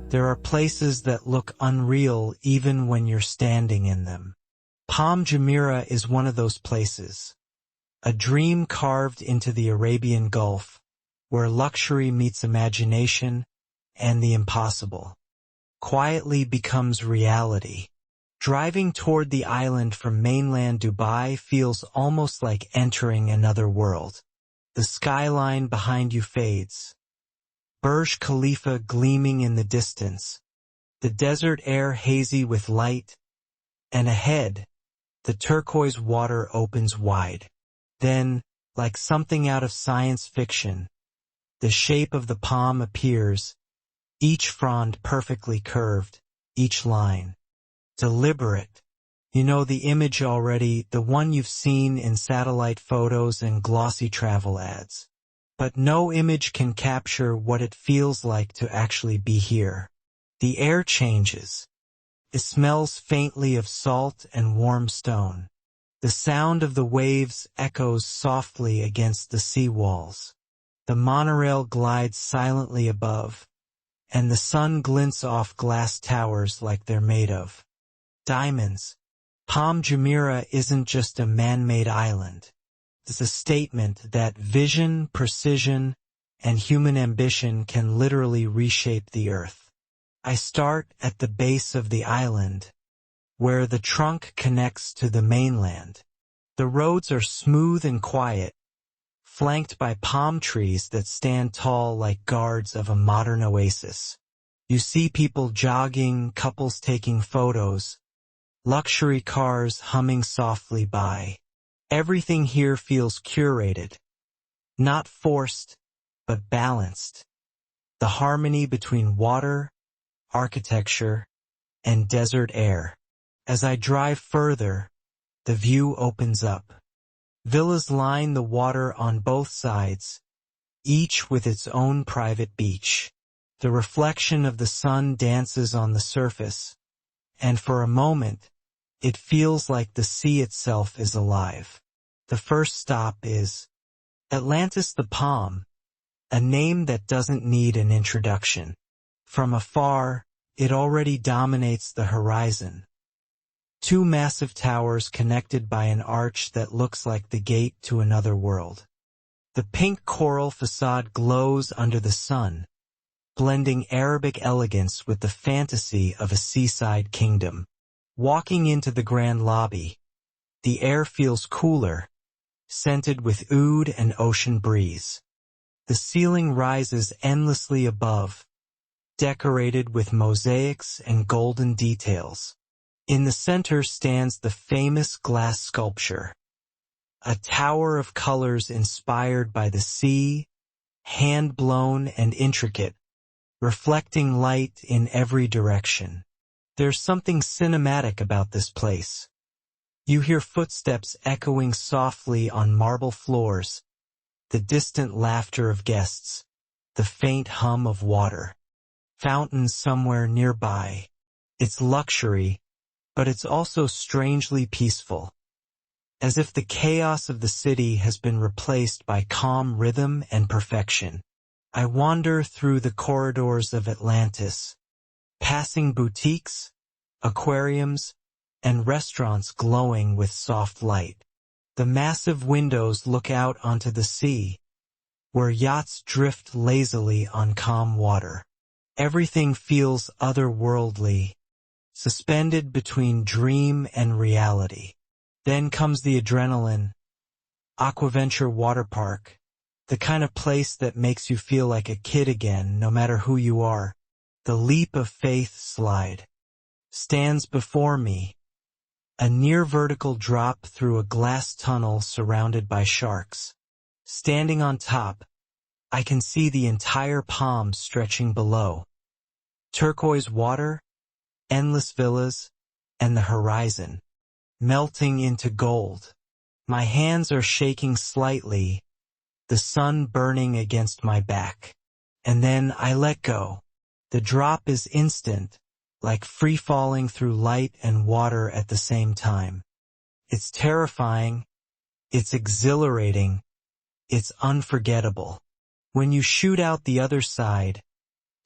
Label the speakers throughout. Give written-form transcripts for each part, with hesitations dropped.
Speaker 1: There are places that look unreal even when you're standing in them. Palm Jumeirah is one of those places. A dream carved into the Arabian Gulf, where luxury meets imagination and the impossible quietly becomes reality. Driving toward the island from mainland Dubai feels almost like entering another world. The skyline behind you fades. Burj Khalifa gleaming in the distance. The desert air hazy with light. And ahead, the turquoise water opens wide. Then, like something out of science fiction, the shape of the palm appears, each frond perfectly curved, each line deliberate. You know the image already, the one you've seen in satellite photos and glossy travel ads. But no image can capture what it feels like to actually be here. The air changes. It smells faintly of salt and warm stone. The sound of the waves echoes softly against the sea walls. The monorail glides silently above, and the sun glints off glass towers like they're made of diamonds. Palm Jumeirah isn't just a man-made island. It's a statement that vision, precision, and human ambition can literally reshape the earth. I start at the base of the island, where the trunk connects to the mainland. The roads are smooth and quiet, flanked by palm trees that stand tall like guards of a modern oasis. You see people jogging, couples taking photos, luxury cars humming softly by. Everything here feels curated, not forced, but balanced. The harmony between water, architecture, and desert air. As I drive further, the view opens up. Villas line the water on both sides, each with its own private beach. The reflection of the sun dances on the surface, and for a moment, it feels like the sea itself is alive. The first stop is Atlantis the Palm, a name that doesn't need an introduction. From afar, it already dominates the horizon. Two massive towers connected by an arch that looks like the gate to another world. The pink coral facade glows under the sun, blending Arabic elegance with the fantasy of a seaside kingdom. Walking into the grand lobby, the air feels cooler, scented with oud and ocean breeze. The ceiling rises endlessly above, decorated with mosaics and golden details. In the center stands the famous glass sculpture, a tower of colors inspired by the sea, hand-blown and intricate, reflecting light in every direction. There's something cinematic about this place. You hear footsteps echoing softly on marble floors, the distant laughter of guests, the faint hum of water. Fountains somewhere nearby. It's luxury, but it's also strangely peaceful, as if the chaos of the city has been replaced by calm rhythm and perfection. I wander through the corridors of Atlantis, passing boutiques, aquariums, and restaurants glowing with soft light. The massive windows look out onto the sea, where yachts drift lazily on calm water. Everything feels otherworldly, suspended between dream and reality. Then comes the adrenaline. Aquaventure Water Park, the kind of place that makes you feel like a kid again, no matter who you are. The leap of faith slide stands before me, a near-vertical drop through a glass tunnel surrounded by sharks. Standing on top, I can see the entire palm stretching below. Turquoise water, endless villas, and the horizon, melting into gold. My hands are shaking slightly, the sun burning against my back. And then I let go. The drop is instant, like free-falling through light and water at the same time. It's terrifying, it's exhilarating, it's unforgettable. When you shoot out the other side,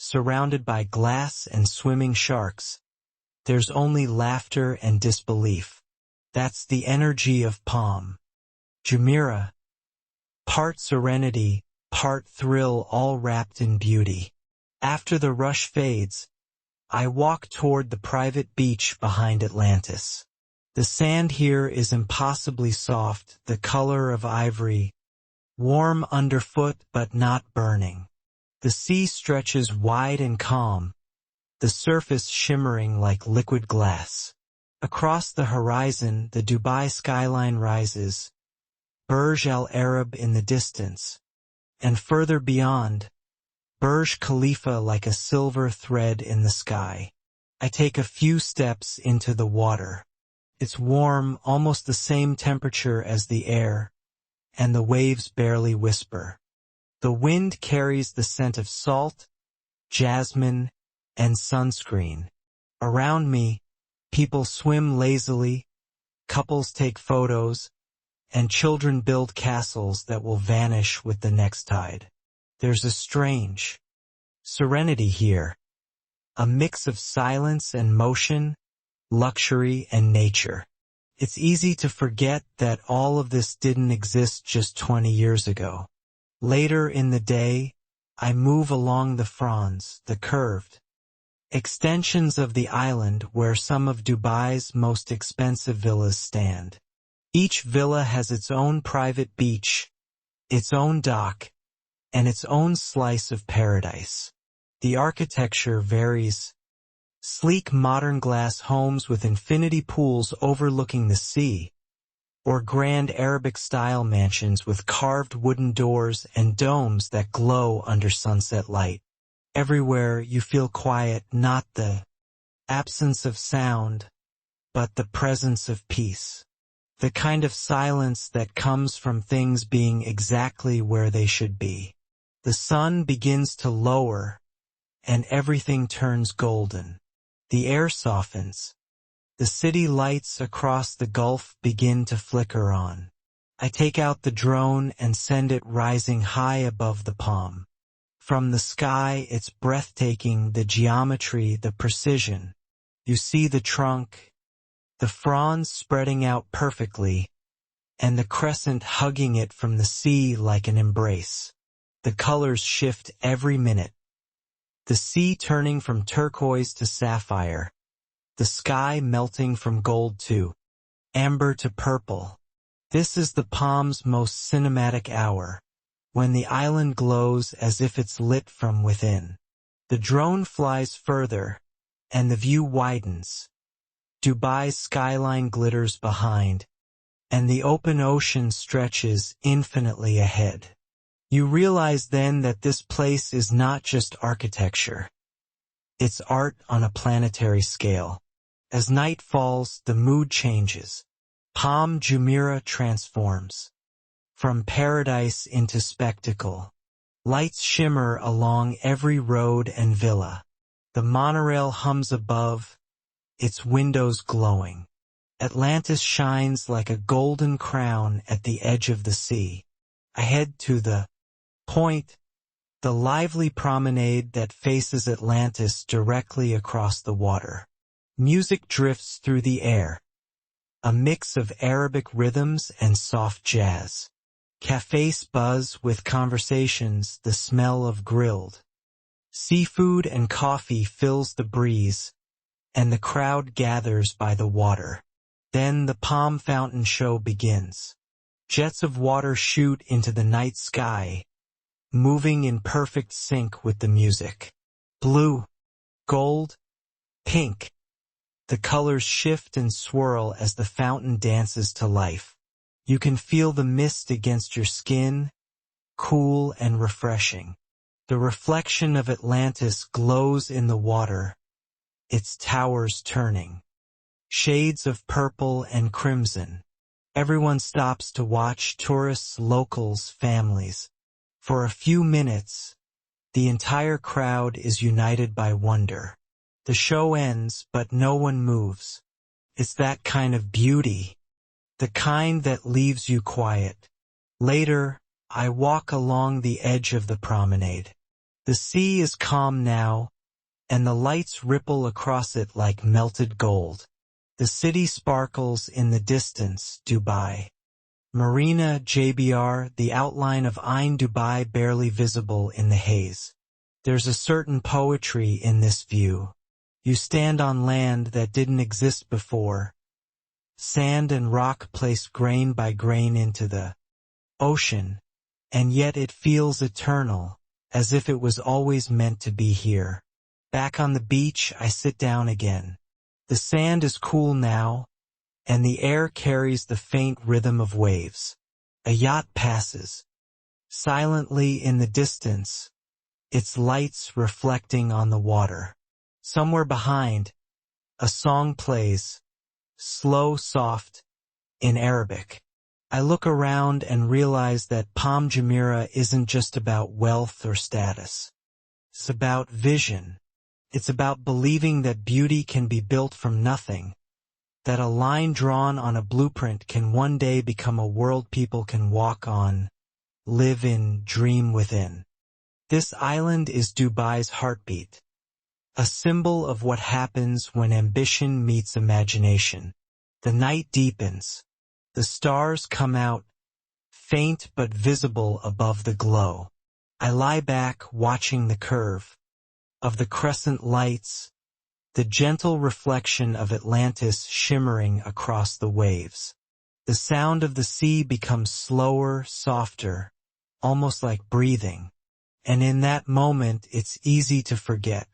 Speaker 1: surrounded by glass and swimming sharks. There's only laughter and disbelief. That's the energy of Palm Jumeirah. Part serenity, part thrill, all wrapped in beauty. After the rush fades, I walk toward the private beach behind Atlantis. The sand here is impossibly soft, the color of ivory, warm underfoot but not burning. The sea stretches wide and calm, the surface shimmering like liquid glass. Across the horizon, the Dubai skyline rises, Burj Al Arab in the distance, and further beyond, Burj Khalifa like a silver thread in the sky. I take a few steps into the water. It's warm, almost the same temperature as the air, and the waves barely whisper. The wind carries the scent of salt, jasmine, and sunscreen. Around me, people swim lazily, couples take photos, and children build castles that will vanish with the next tide. There's a strange serenity here, a mix of silence and motion, luxury and nature. It's easy to forget that all of this didn't exist just 20 years ago. Later in the day, I move along the fronds, the curved extensions of the island where some of Dubai's most expensive villas stand. Each villa has its own private beach, its own dock, and its own slice of paradise. The architecture varies. Sleek modern glass homes with infinity pools overlooking the sea, or grand Arabic-style mansions with carved wooden doors and domes that glow under sunset light. Everywhere you feel quiet, not the absence of sound, but the presence of peace. The kind of silence that comes from things being exactly where they should be. The sun begins to lower, and everything turns golden. The air softens. The city lights across the Gulf begin to flicker on. I take out the drone and send it rising high above the palm. From the sky, it's breathtaking, the geometry, the precision. You see the trunk, the fronds spreading out perfectly, and the crescent hugging it from the sea like an embrace. The colors shift every minute. The sea turning from turquoise to sapphire. The sky melting from gold to amber to purple. This is the palm's most cinematic hour, when the island glows as if it's lit from within. The drone flies further, and the view widens. Dubai's skyline glitters behind, and the open ocean stretches infinitely ahead. You realize then that this place is not just architecture. It's art on a planetary scale. As night falls, the mood changes. Palm Jumeirah transforms. From paradise into spectacle. Lights shimmer along every road and villa. The monorail hums above, its windows glowing. Atlantis shines like a golden crown at the edge of the sea. I head to the point, the lively promenade that faces Atlantis directly across the water. Music drifts through the air, a mix of Arabic rhythms and soft jazz. Cafes buzz with conversations, the smell of grilled seafood and coffee fills the breeze, and the crowd gathers by the water. Then the palm fountain show begins. Jets of water shoot into the night sky, moving in perfect sync with the music. Blue, gold, pink. The colors shift and swirl as the fountain dances to life. You can feel the mist against your skin, cool and refreshing. The reflection of Atlantis glows in the water, its towers turning. Shades of purple and crimson. Everyone stops to watch, tourists, locals, families. For a few minutes, the entire crowd is united by wonder. The show ends, but no one moves. It's that kind of beauty, the kind that leaves you quiet. Later, I walk along the edge of the promenade. The sea is calm now, and the lights ripple across it like melted gold. The city sparkles in the distance, Dubai. Marina, JBR, the outline of Ain Dubai barely visible in the haze. There's a certain poetry in this view. You stand on land that didn't exist before. Sand and rock placed grain by grain into the ocean, and yet it feels eternal, as if it was always meant to be here. Back on the beach, I sit down again. The sand is cool now, and the air carries the faint rhythm of waves. A yacht passes, silently in the distance, its lights reflecting on the water. Somewhere behind, a song plays, slow, soft, in Arabic. I look around and realize that Palm Jumeirah isn't just about wealth or status. It's about vision. It's about believing that beauty can be built from nothing, that a line drawn on a blueprint can one day become a world people can walk on, live in, dream within. This island is Dubai's heartbeat, a symbol of what happens when ambition meets imagination. The night deepens. The stars come out, faint but visible above the glow. I lie back watching the curve of the crescent lights, the gentle reflection of Atlantis shimmering across the waves. The sound of the sea becomes slower, softer, almost like breathing. And in that moment, it's easy to forget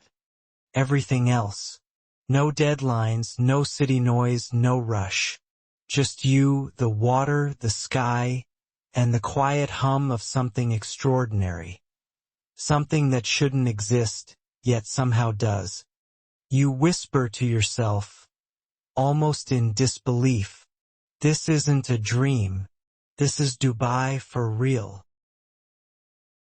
Speaker 1: everything else. No deadlines, no city noise, no rush. Just you, the water, the sky, and the quiet hum of something extraordinary. Something that shouldn't exist, yet somehow does. You whisper to yourself, almost in disbelief, this isn't a dream. This is Dubai for real.